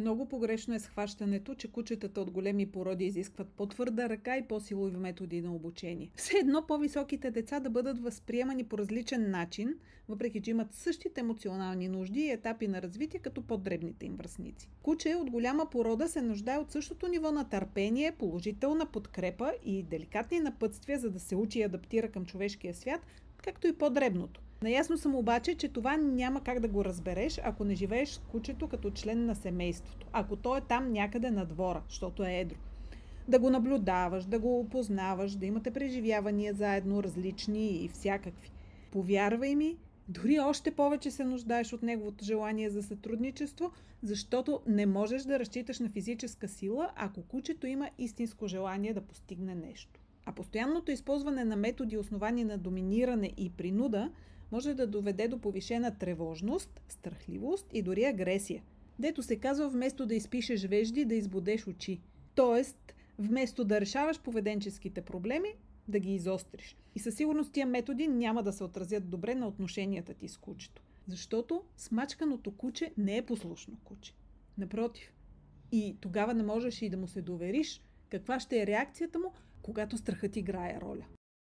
Много погрешно е схващането, че кучетата от големи породи изискват по-твърда ръка и по-силови методи на обучение. Все едно по-високите деца да бъдат възприемани по различен начин, въпреки че имат същите емоционални нужди и етапи на развитие като по-дребните им връстници. Куче от голяма порода се нуждае от същото ниво на търпение, положителна подкрепа и деликатни напътствия, за да се учи и адаптира към човешкия свят, както и по-дребното. Наясно съм обаче, че това няма как да го разбереш, ако не живееш с кучето като член на семейството. Ако то е там някъде на двора, защото е едро. Да го наблюдаваш, да го опознаваш, да имате преживявания заедно, различни и всякакви. Повярвай ми, дори още повече се нуждаеш от неговото желание за сътрудничество, защото не можеш да разчиташ на физическа сила, ако кучето има истинско желание да постигне нещо. А постоянното използване на методи, основани на доминиране и принуда, може да доведе до повишена тревожност, страхливост и дори агресия. Дето се казва, вместо да изпишеш вежди, да избудеш очи. Тоест, вместо да решаваш поведенческите проблеми, да ги изостриш. И със сигурност тия методи няма да се отразят добре на отношенията ти с кучето. Защото смачканото куче не е послушно куче. Напротив. И тогава не можеш и да му се довериш каква ще е реакцията му, когато страхът играе роля.